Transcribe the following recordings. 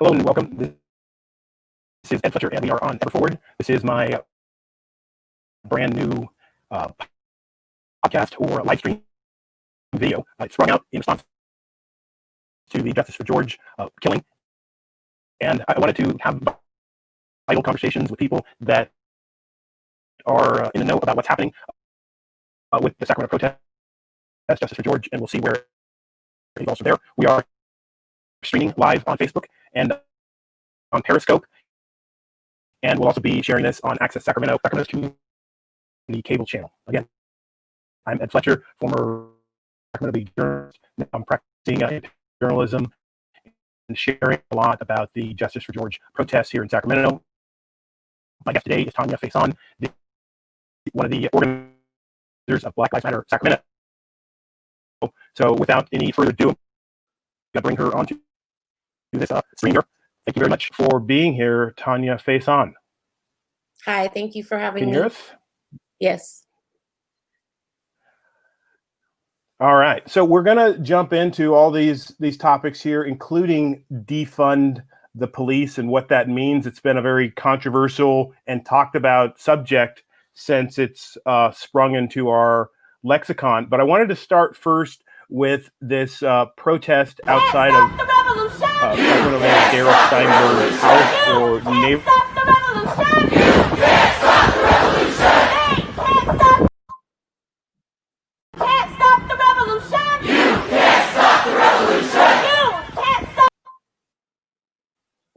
Hello and welcome. This is Ed Fletcher, and we are on Ever Forward. This is my brand new podcast or live stream video. It sprung out in response to the Justice for George killing, and I wanted to have vital conversations with people that are in the know about what's happening with the Sacramento protest, Justice for George, and we'll see where he's also there. We are streaming live on Facebook and on Periscope, and we'll also be sharing this on Access Sacramento, Sacramento's community cable channel. Again, I'm Ed Fletcher, former Sacramento journalist. I'm practicing journalism and sharing a lot about the Justice for George protests here in Sacramento. My guest today is Tanya Faison, one of the organizers of Lives Matter Sacramento. So without any further ado, I'm going to bring her onto this stream here. Thank you very much for being here, Tanya Faison. Hi, thank you for having me. Can you hear us? Yes. All right. So we're going to jump into all these topics here, including defund the police and what that means. It's been a very controversial and talked about subject since it's sprung into our lexicon. But I wanted to start first with this protest outside of Sacramento Mayor Darrell Steinberg's house or neighbor.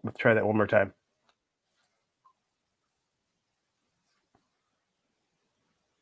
Let's try that one more time.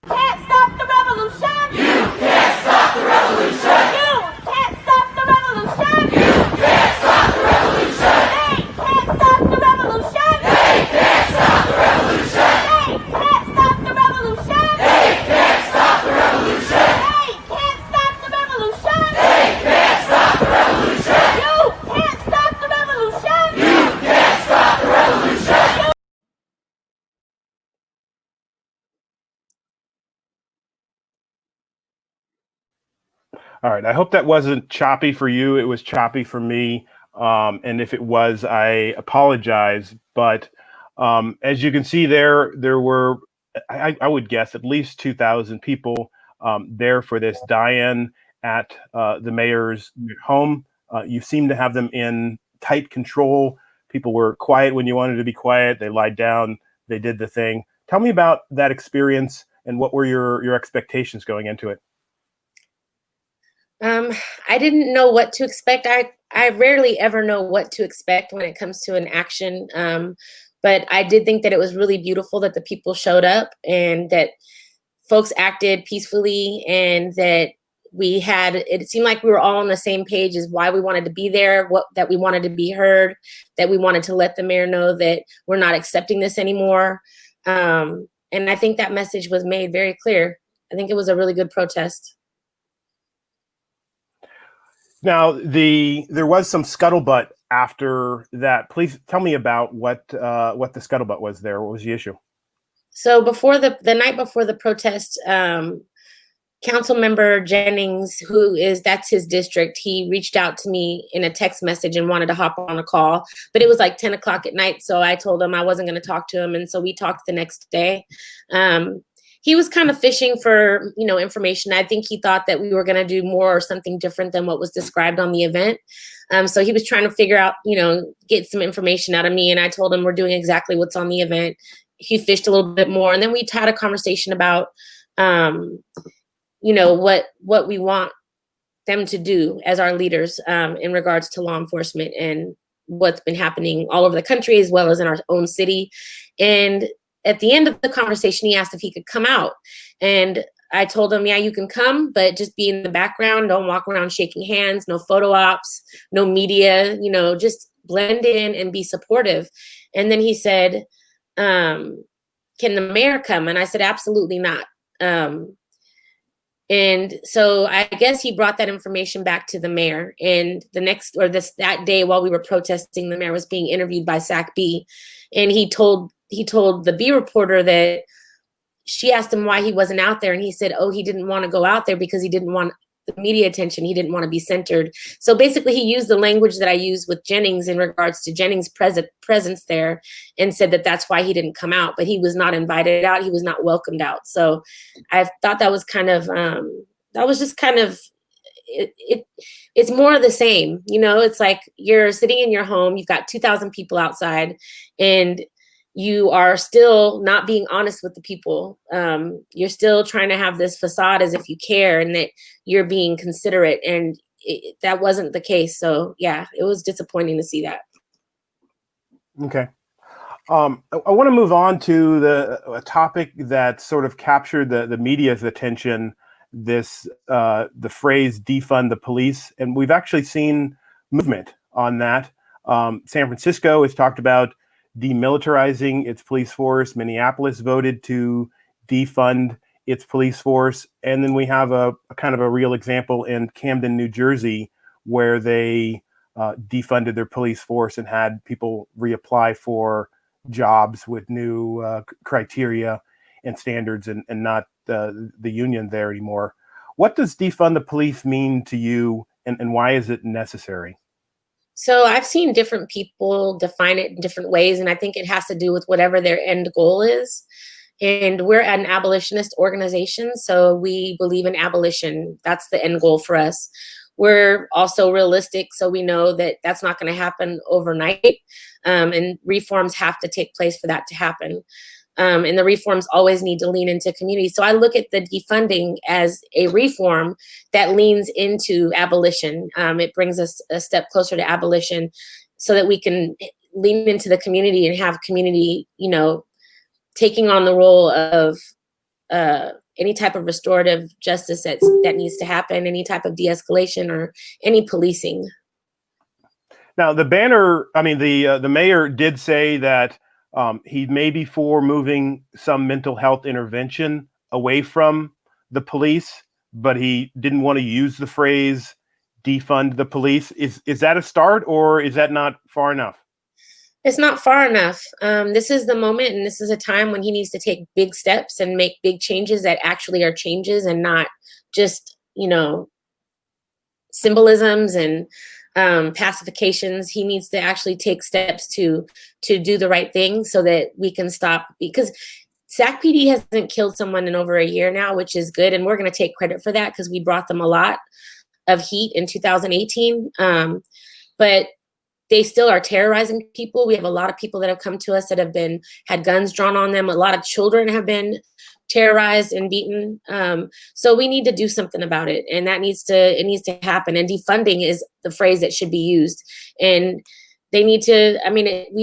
Can't stop the revolution. You can't stop the revolution. You can't stop the revolution. You can't stop the revolution. They can't stop the revolution. They can't stop the revolution. They can't stop the revolution. They can't stop the revolution. They can't stop the revolution. They can't stop the revolution. You can't stop the revolution. You can't stop the revolution. All right. I hope that wasn't choppy for you. It was choppy for me. And if it was, I apologize. But as you can see there were, I would guess, at least 2,000 people there for this die-in at the mayor's home. You seem to have them in tight control. People were quiet when you wanted to be quiet. They lied down. They did the thing. Tell me about that experience and what were your expectations going into it? I didn't know what to expect. I rarely ever know what to expect when it comes to an action. But I did think that it was really beautiful that the people showed up and that folks acted peacefully and that it seemed like we were all on the same page as why we wanted to be there, that we wanted to be heard, that we wanted to let the mayor know that we're not accepting this anymore. And I think that message was made very clear. I think it was a really good protest. Now, there was some scuttlebutt after that. Please tell me about what the scuttlebutt was there. What was the issue? So before the night before the protest, council member Jennings, that's his district, he reached out to me in a text message and wanted to hop on a call, but it was like 10 o'clock at night. So I told him I wasn't going to talk to him. And so we talked the next day. He was kind of fishing for, information. I think he thought that we were going to do more or something different than what was described on the event. So he was trying to figure out, get some information out of me. And I told him we're doing exactly what's on the event. He fished a little bit more. And then we had a conversation about, what we want them to do as our leaders in regards to law enforcement and what's been happening all over the country as well as in our own city. And at the end of the conversation, he asked if he could come out. And I told him, yeah, you can come, but just be in the background. Don't walk around shaking hands, no photo ops, no media, just blend in and be supportive. And then he said, can the mayor come? And I said, absolutely not. And so I guess he brought that information back to the mayor. And that day while we were protesting, the mayor was being interviewed by Sac B. And he told the B reporter that she asked him why he wasn't out there. And he said, he didn't want to go out there because he didn't want the media attention. He didn't want to be centered. So basically he used the language that I used with Jennings in regards to Jennings' presence there, and said that that's why he didn't come out, but he was not invited out. He was not welcomed out. So I thought that was kind of, that was just kind of, it's more of the same. You know, it's like you're sitting in your home, you've got 2,000 people outside, and you are still not being honest with the people. You're still trying to have this facade as if you care and that you're being considerate, and that wasn't the case. So yeah, it was disappointing to see that. Okay. I want to move on to a topic that sort of captured the media's attention, the phrase defund the police. And we've actually seen movement on that. San Francisco has talked about demilitarizing its police force. Minneapolis voted to defund its police force. And then we have a kind of a real example in Camden, New Jersey, where they defunded their police force and had people reapply for jobs with new criteria and standards, and not the union there anymore. What does defund the police mean to you, and why is it necessary? So I've seen different people define it in different ways, and I think it has to do with whatever their end goal is. And we're an abolitionist organization, so we believe in abolition. That's the end goal for us. We're also realistic, so we know that that's not going to happen overnight, and reforms have to take place for that to happen. And the reforms always need to lean into community. So I look at the defunding as a reform that leans into abolition. It brings us a step closer to abolition so that we can lean into the community and have community, you know, taking on the role of any type of restorative justice that needs to happen, any type of de-escalation or any policing. Now, the mayor did say that he may be for moving some mental health intervention away from the police, but he didn't want to use the phrase defund the police. Is that a start, or is that not far enough? It's not far enough. This is the moment, and this is a time when he needs to take big steps and make big changes that actually are changes and not just, you know, symbolisms and pacifications. He needs to actually take steps to do the right thing so that we can stop, because SAC PD hasn't killed someone in over a year now, which is good. And we're going to take credit for that because we brought them a lot of heat in 2018. But they still are terrorizing people. We have a lot of people that have come to us that have had guns drawn on them. A lot of children have been terrorized and beaten. So we need to do something about it, and it needs to happen. And defunding is the phrase that should be used. And they need to. I mean,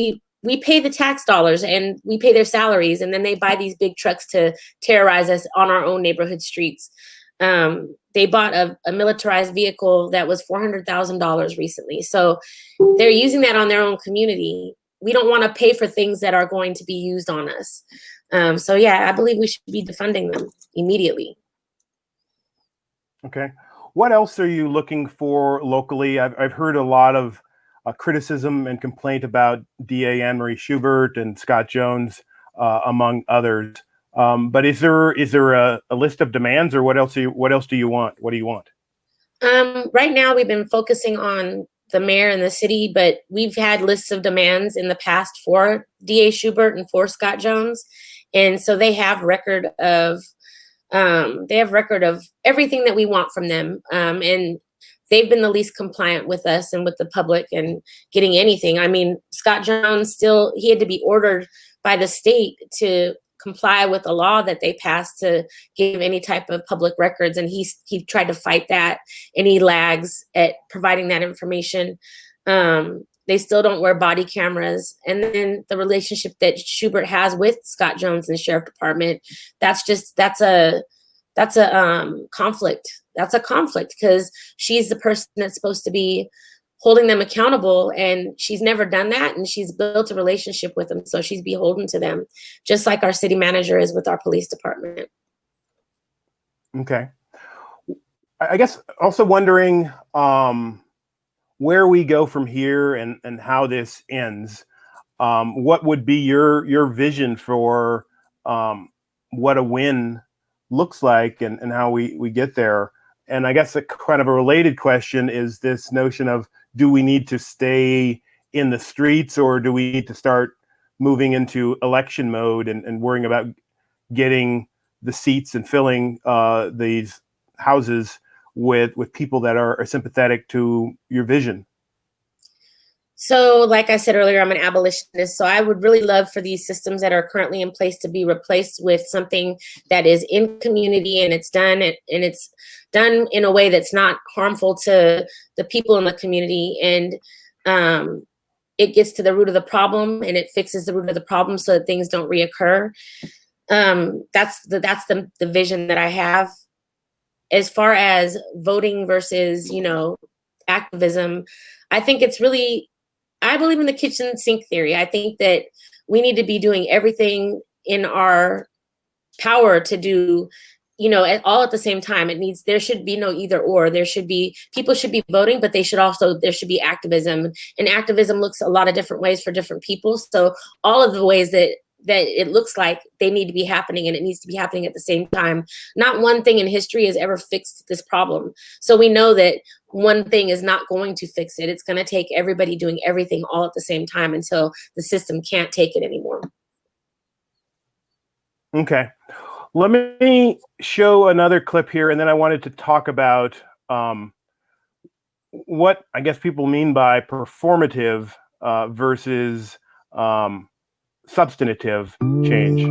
we pay the tax dollars and we pay their salaries, and then they buy these big trucks to terrorize us on our own neighborhood streets. They bought a militarized vehicle that was $400,000 recently. So they're using that on their own community. We don't want to pay for things that are going to be used on us. So yeah, I believe we should be defunding them immediately. Okay. What else are you looking for locally? I've heard a lot of criticism and complaint about DA Anne Marie Schubert and Scott Jones, among others. But is there a list of demands, or what else do you want? What do you want? Right now, we've been focusing on the mayor and the city, but we've had lists of demands in the past for DA Schubert and for Scott Jones, and so they have record of everything that we want from them, and they've been the least compliant with us and with the public and getting anything. I mean, Scott Jones he had to be ordered by the state to comply with a law that they passed to give any type of public records, and he tried to fight that, and he lags at providing that information. They still don't wear body cameras, and then the relationship that Schubert has with Scott Jones and the sheriff department, that's a conflict. That's a conflict because she's the person that's supposed to be holding them accountable, and she's never done that, and she's built a relationship with them, so she's beholden to them, just like our city manager is with our police department. Okay. I guess also wondering where we go from here and how this ends. What would be your vision for what a win looks like and how we get there? And I guess a kind of a related question is this notion of, do we need to stay in the streets, or do we need to start moving into election mode and worrying about getting the seats and filling these houses with people that are sympathetic to your vision? So, like I said earlier, I'm an abolitionist. So I would really love for these systems that are currently in place to be replaced with something that is in community, and it's done in a way that's not harmful to the people in the community. And it gets to the root of the problem, and it fixes the root of the problem so that things don't reoccur. That's the vision that I have. As far as voting versus, activism, I think it's really, I believe in the kitchen sink theory. I think that we need to be doing everything in our power to do, all at the same time. There should be no either or. People should be voting, but there should be activism. And activism looks a lot of different ways for different people. So all of the ways that it looks like they need to be happening, and it needs to be happening at the same time. Not one thing in history has ever fixed this problem. So we know that one thing is not going to fix it. It's going to take everybody doing everything all at the same time until the system can't take it anymore. Okay. Let me show another clip here, and then I wanted to talk about what I guess people mean by performative versus substantive change.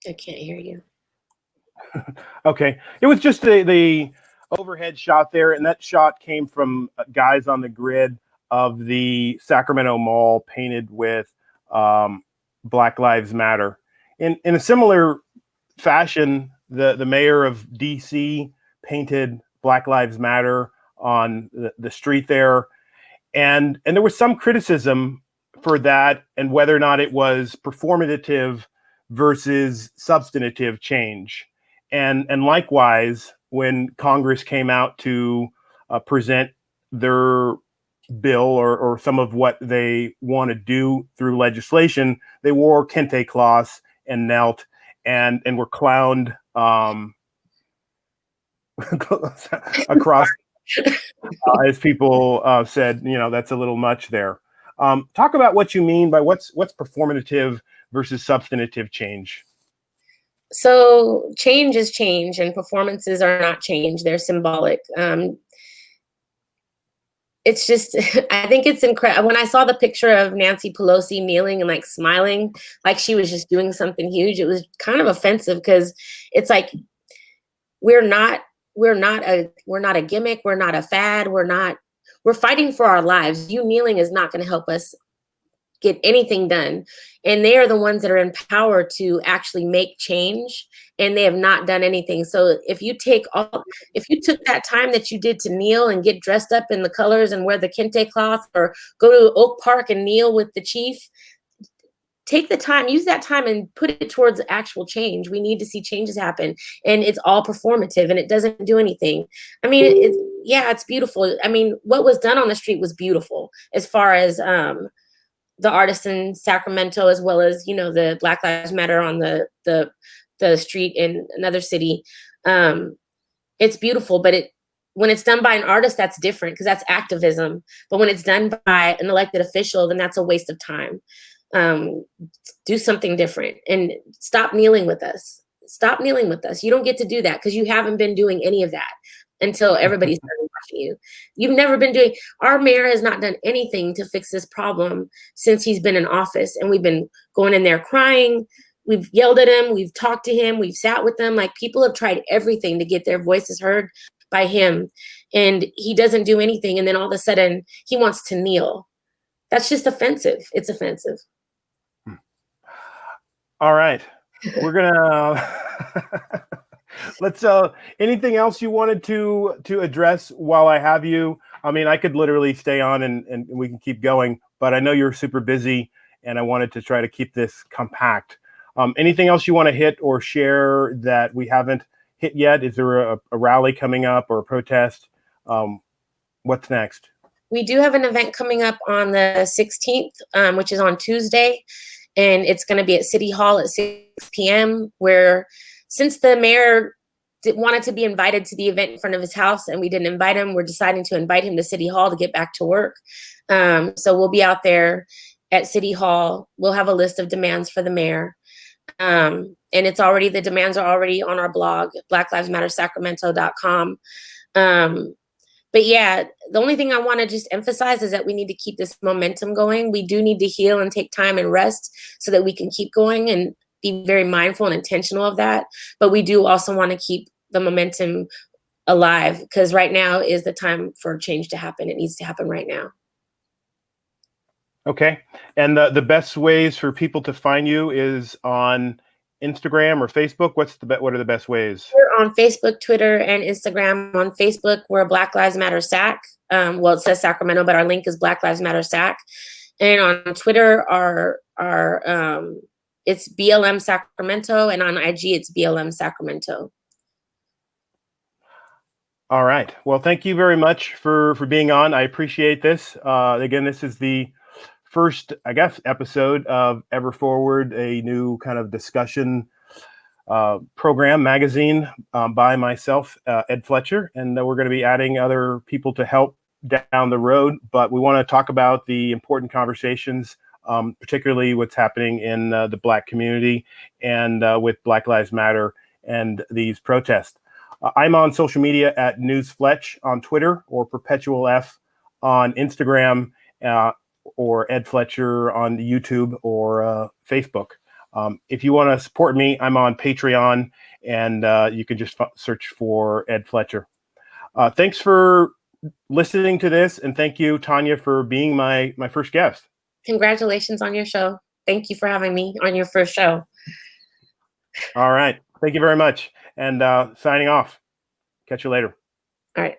I can't hear you. Okay, it was just the overhead shot there, and that shot came from guys on the grid of the Sacramento Mall painted with Black Lives Matter. In a similar fashion, the mayor of DC painted Black Lives Matter on the street there, and there was some criticism for that and whether or not it was performative versus substantive change. And likewise, when Congress came out to present their bill or some of what they want to do through legislation, they wore kente cloths and knelt and were clowned across as people said, that's a little much there. Talk about what you mean by what's performative versus substantive change. So change is change, and performances are not change. They're symbolic. It's just, I think it's incredible. When I saw the picture of Nancy Pelosi kneeling and like smiling, like she was just doing something huge, it was kind of offensive, because it's like, we're not a gimmick. We're not a fad. We're fighting for our lives. You kneeling is not going to help us get anything done. And they are the ones that are in power to actually make change, and they have not done anything. So if you took that time that you did to kneel and get dressed up in the colors and wear the kente cloth, or go to Oak Park and kneel with the chief, take the time, use that time and put it towards actual change. We need to see changes happen, and it's all performative and it doesn't do anything. I mean, it's beautiful. I mean, what was done on the street was beautiful, as far as the artists in Sacramento, as well as, the Black Lives Matter on the street in another city. It's beautiful, but when it's done by an artist, that's different, because that's activism. But when it's done by an elected official, then that's a waste of time. Do something different and stop kneeling with us. Stop kneeling with us. You don't get to do that, because you haven't been doing any of that until everybody's watching you. You've never been doing. Our mayor has not done anything to fix this problem since he's been in office, and we've been going in there crying. We've yelled at him. We've talked to him. We've sat with them. Like, people have tried everything to get their voices heard by him, and he doesn't do anything. And then all of a sudden he wants to kneel. That's just offensive. It's offensive. All right. We're gonna let's anything else you wanted to address while I have you? I mean, I could literally stay on and we can keep going, but I know you're super busy and I wanted to try to keep this compact. Anything else you want to hit or share that we haven't hit yet? Is there a rally coming up or a protest? What's next? We do have an event coming up on the 16th, which is on Tuesday, and it's going to be at City Hall at 6 p.m. where, since the mayor wanted to be invited to the event in front of his house and we didn't invite him, we're deciding to invite him to City Hall to get back to work. So we'll be out there at City Hall. We'll have a list of demands for the mayor. And the demands are already on our blog, blacklivesmattersacramento.com. But yeah, the only thing I want to just emphasize is that we need to keep this momentum going. We do need to heal and take time and rest so that we can keep going and be very mindful and intentional of that. But we do also want to keep the momentum alive, because right now is the time for change to happen. It needs to happen right now. Okay. And the best ways for people to find you is on Instagram or Facebook? What are the best ways? We're on Facebook, Twitter, and Instagram. On Facebook, we're Black Lives Matter Sac. Well, it says Sacramento, but our link is Black Lives Matter Sac. And on Twitter, it's BLM Sacramento, and on IG, it's BLM Sacramento. All right. Well, thank you very much for being on. I appreciate this. Again, this is the first, I guess, episode of Ever Forward, a new kind of discussion program, magazine by myself, Ed Fletcher, and we're going to be adding other people to help down the road. But we want to talk about the important conversations, particularly what's happening in the Black community and with Black Lives Matter and these protests. I'm on social media at NewsFletch on Twitter, or Perpetual F on Instagram, or Ed Fletcher on YouTube or Facebook. If you want to support me, I'm on Patreon, and you can just search for Ed Fletcher. Thanks for listening to this, and thank you, Tanya, for being my first guest. Congratulations on your show. Thank you for having me on your first show. All right. Thank you very much. And signing off. Catch you later. All right.